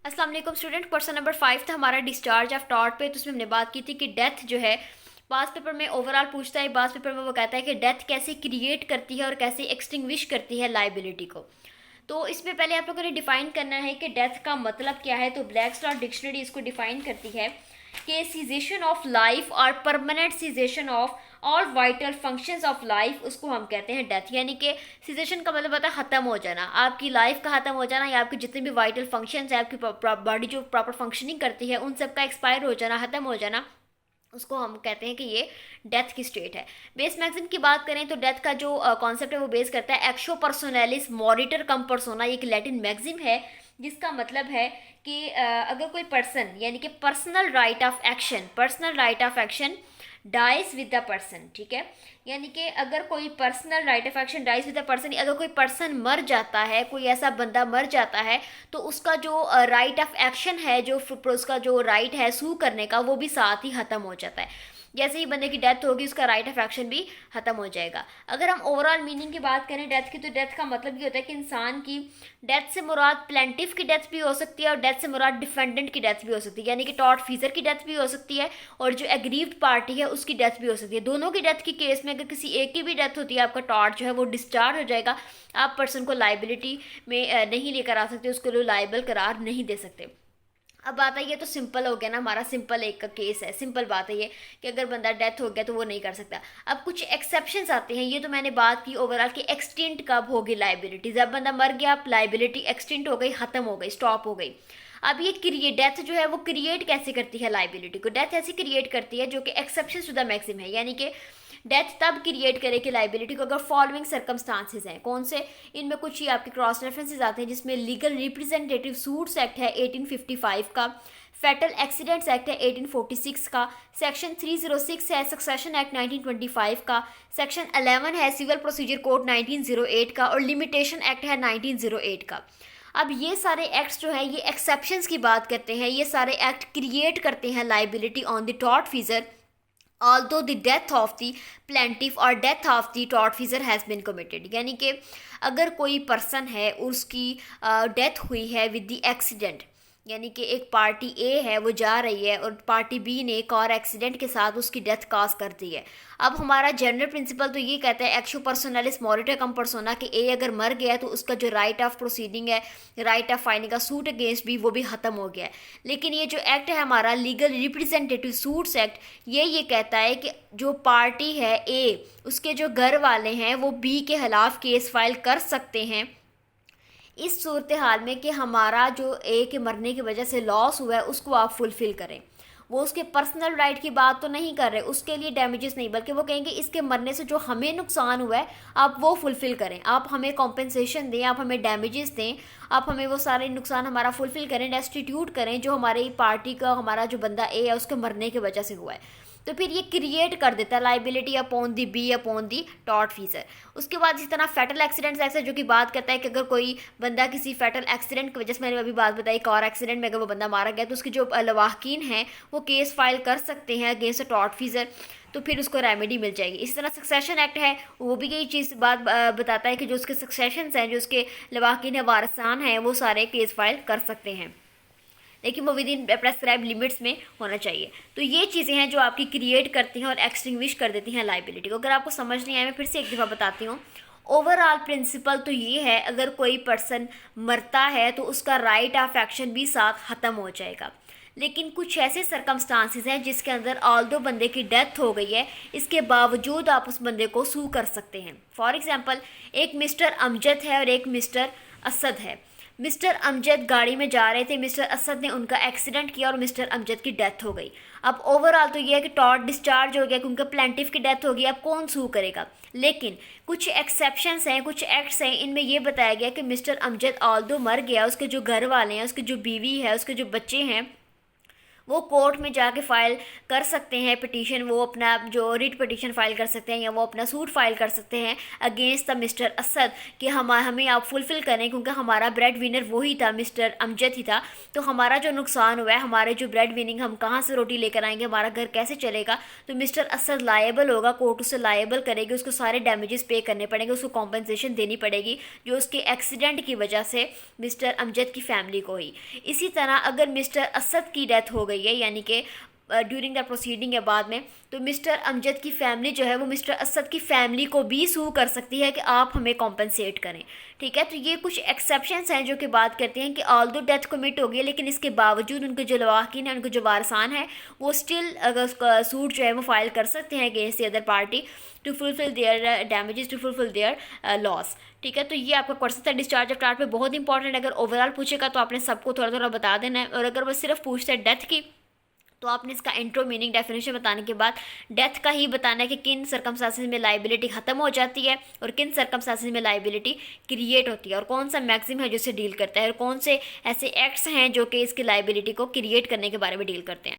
अस्सलाम वालेकुम student. Question number 5 था हमारा डिस्चार्ज ऑफ टॉर्ट पे। तो उसमें हमने बात की थी कि डेथ जो है पास पेपर में ओवरऑल पूछता है, पास पेपर में वो कहता है कि डेथ कैसे क्रिएट करती है और कैसे एक्सटिंग्विश करती है लाइबिलिटी को। तो इसमें पहले आप लोगों ने डिफाइन करना है कि डेथ का मतलब क्या है। तो ब्लैक स्टार डिक्शनरी इसको डिफाइन करती है कि सीजेशन ऑफ लाइफ और permanent cessation of all vital functions of life, उसको हम कहते हैं डेथ। यानी कि सीजेशन का मतलब होता है ख़त्म हो जाना, आपकी लाइफ का ख़त्म हो जाना या आपके जितने भी वाइटल फंक्शंस है, आपकी बॉडी जो प्रॉपर फंक्शनिंग करती है उन सब का एक्सपायर हो जाना, ख़त्म हो जाना, उसको हम कहते हैं कि ये डेथ की स्टेट है। बेस मैक्सिम की बात करें तो डेथ का जो कॉन्सेप्ट है वो बेस करता है एक्शो पर्सोनेलिस मॉरिटर कम पर्सोना। ये एक लैटिन मैक्सिम है जिसका मतलब है कि अगर कोई पर्सन यानी कि personal right of action dies with the person, ठीक है। यानी कि अगर कोई personal right of action dies with the person, अगर कोई पर्सन मर जाता है, कोई ऐसा बंदा मर जाता है, तो उसका जो राइट ऑफ एक्शन है, जो उसका जो राइट है सू करने का, वो भी साथ ही ख़त्म हो जाता है। जैसे ही बंदे की डेथ होगी उसका राइट ऑफ एक्शन भी ख़त्म हो जाएगा। अगर हम ओवरऑल मीनिंग की बात करें डेथ की, तो डेथ का मतलब ये होता है कि इंसान की डेथ से मुराद प्लेंटिफ की डेथ भी हो सकती है और डेथ से मुराद डिफेंडेंट की डेथ भी हो सकती है। यानी कि टॉर्ट फीजर की डेथ भी हो सकती है और जो एग्रीव्ड पार्टी है उसकी डेथ भी हो सकती है। दोनों की डेथ के केस में अगर किसी एक की भी डेथ होती है, आपका टॉर्ट जो है वो डिस्चार्ज हो जाएगा। आप पर्सन को लाइबिलिटी में नहीं लेकर आ सकते, उसको लाइबल करार नहीं दे सकते। अब बात है, ये तो सिंपल हो गया ना, हमारा सिंपल एक का केस है। सिंपल बात है ये कि अगर बंदा डेथ हो गया तो वो नहीं कर सकता। अब कुछ एक्सेप्शंस आते हैं, ये तो मैंने बात की ओवरऑल कि एक्सटेंट कब होगी लाइबिलिटी। जब बंदा मर गया, लाइबिलिटी एक्सटेंट हो गई, ख़त्म हो गई, स्टॉप हो गई। अब ये क्रिएट डेथ जो है वो क्रिएट कैसे करती है लाइबिलिटी को। डेथ ऐसी क्रिएट करती है जो कि एक्सेप्शन टू द मैक्सिम है। यानी कि डेथ तब क्रिएट करे कि लाइबिलिटी को अगर फॉलोइंग सर्कमस्टांसेस हैं। कौन से? इनमें कुछ ही आपके क्रॉस रेफरेंसेस आते हैं, जिसमें लीगल रिप्रेजेंटेटिव सूट्स एक्ट है 1855 का, फेटल एक्सीडेंट्स एक्ट है 1846 का, सेक्शन 306 है सक्सेशन एक्ट 1925 का, सेक्शन 11 है सिविल प्रोसीजर कोड 1908 का और लिमिटेशन एक्ट है 1908 का। अब ये सारे एक्ट्स जो है ये एक्सेप्शंस की बात करते हैं। ये सारे एक्ट क्रिएट करते हैं liability on the tortfeasor although the death of the plaintiff or death of the tortfeasor has been committed। यानी कि अगर कोई पर्सन है उसकी डेथ हुई है विद द एक्सीडेंट, यानी कि एक पार्टी ए है वो जा रही है और पार्टी बी ने एक और एक्सीडेंट के साथ उसकी डेथ काज कर दी है। अब हमारा जनरल प्रिंसिपल तो ये कहता है एक्शो पर्सोनालिस मॉरिटर कम पर्सोना कि ए अगर मर गया तो उसका जो राइट ऑफ प्रोसीडिंग है, राइट ऑफ फाइलिंग का सूट अगेंस्ट भी, वो भी ख़त्म हो गया है। लेकिन ये जो एक्ट है हमारा लीगल रिप्रेजेंटेटिव सूट्स एक्ट, ये कहता है कि जो पार्टी है ए, उसके जो घर वाले हैं वो बी के खिलाफ केस फाइल कर सकते हैं इस सूरत हाल में कि हमारा जो ए के मरने की वजह से लॉस हुआ है उसको आप फुलफ़िल करें। वो उसके पर्सनल राइट की बात तो नहीं कर रहे, उसके लिए डैमेजेस नहीं, बल्कि वो कहेंगे इसके मरने से जो हमें नुकसान हुआ है आप वो फुलफ़िल करें, आप हमें कॉम्पेंसेशन दें, आप हमें डैमेजेस दें, आप हमें वो सारे नुकसान हमारा फुलफ़िल करें, रेस्टिट्यूट करें जो हमारी पार्टी का, हमारा जो बंदा ए है उसके मरने की वजह से हुआ है। तो फिर ये क्रिएट कर देता है liability upon the be upon the tortfeasor. उसके बाद इसी तरह फेटल एक्सीडेंट्स ऐसे जो कि बात करता है कि अगर कोई बंदा किसी फेटल एक्सीडेंट की वजह से, मैंने अभी बात बताई कार एक्सीडेंट में अगर वो बंदा मारा गया तो उसके जो लवाहकीन हैं वो केस फाइल कर सकते हैं अगेंस्ट टॉर्टफीजर, तो फिर उसको रेमेडी मिल जाएगी। इसी तरह सक्सेशन एक्ट है, वो भी यही चीज़ बात बताता है कि जो उसके सक्सेशंस हैं, जो उसके लवाहकीन है, वारसान हैं, वो सारे केस फाइल कर सकते हैं, लेकिन वो विद इन प्रेस्क्राइब लिमिट्स में होना चाहिए। तो ये चीज़ें हैं जो आपकी क्रिएट करती हैं और एक्सटिंग्विश कर देती हैं लाइबिलिटी को। अगर आपको समझ नहीं आया मैं फिर से एक दफ़ा बताती हूँ। ओवरऑल प्रिंसिपल तो ये है, अगर कोई पर्सन मरता है तो उसका राइट ऑफ एक्शन भी साथ ख़त्म हो जाएगा। लेकिन कुछ ऐसे सरकमस्टांसिस हैं जिसके अंदर ऑल्दो बंदे की डेथ हो गई है, इसके बावजूद आप उस बंदे को सू कर सकते हैं। फॉर एग्जांपल, एक मिस्टर अमजद है और एक मिस्टर असद है। मिस्टर अमजद गाड़ी में जा रहे थे, मिस्टर असद ने उनका एक्सीडेंट किया और मिस्टर अमजद की डेथ हो गई। अब ओवरऑल तो ये है कि टॉर्ट डिस्चार्ज हो गया क्योंकि प्लेंटिफ की डेथ हो गई, अब कौन सू करेगा। लेकिन कुछ एक्सेप्शंस हैं, कुछ एक्ट्स हैं, इनमें ये बताया गया कि मिस्टर अमजद ऑल्दो मर गया, उसके जो घर वाले हैं, उसकी जो बीवी है, उसके जो बच्चे हैं, वो कोर्ट में जाके फ़ाइल कर सकते हैं पिटीशन, वो अपना जो रिट पिटीशन फ़ाइल कर सकते हैं या वो अपना सूट फाइल कर सकते हैं अगेंस्ट द मिस्टर असद कि हमें आप फुलफ़िल करें, क्योंकि हमारा ब्रेड विनर वही था, मिस्टर अमजद ही था। तो हमारा जो नुकसान हुआ है, हमारे जो ब्रेड विनिंग, हम कहाँ से रोटी लेकर आएंगे, हमारा घर कैसे चलेगा, तो मिस्टर असद लायबल होगा, कोर्ट उसे लायबल करेगी, उसको सारे डैमेजेस पे करने पड़ेंगे, उसको कॉम्पनसेशन देनी पड़ेगी जो उसके एक्सीडेंट की वजह से मिस्टर अमजद की फैमिली को हुई। इसी तरह अगर मिस्टर असद की डेथ हो गई है, यानी कि ड्यूरिंग द प्रोसीडिंग या बाद में, तो मिस्टर अमजद की फैमिली जो है वो मिस्टर असद की फैमिली को भी सू कर सकती है कि आप हमें कॉम्पनसेट करें। ठीक है, तो ये कुछ एक्सेप्शंस हैं जो कि बात करते हैं कि ऑल दो डेथ कमिट हो गई है, लेकिन इसके बावजूद उनके जो लवाकिन है, उनके जो वारसान है, वो स्टिल अगर उसका सूट जो है वो फाइल कर सकते हैं against the other party to fulfil their damages, to fulfil their loss. ठीक है, तो ये आपका क्वेश्चन था डिस्चार्ज ऑफ टार्ट पे, बहुत इंपॉर्टेंट। अगर ओवरऑल पूछेगा तो आपने सबको थोड़ा थोड़ा बता देना है, और अगर वो सिर्फ पूछता है डेथ की तो आपने इसका इंट्रो मीनिंग डेफिनेशन बताने के बाद डेथ का ही बताना है कि किन सर्कमस्टांसेस में लाइबिलिटी ख़त्म हो जाती है और किन सर्कमस्टांसेस में लाइबिलिटी क्रिएट होती है, और कौन सा मैक्सिम है जो इसे डील करता है, और कौन से ऐसे एक्ट्स हैं जो कि इसकी लाइबिलिटी को क्रिएट करने के बारे में डील करते हैं।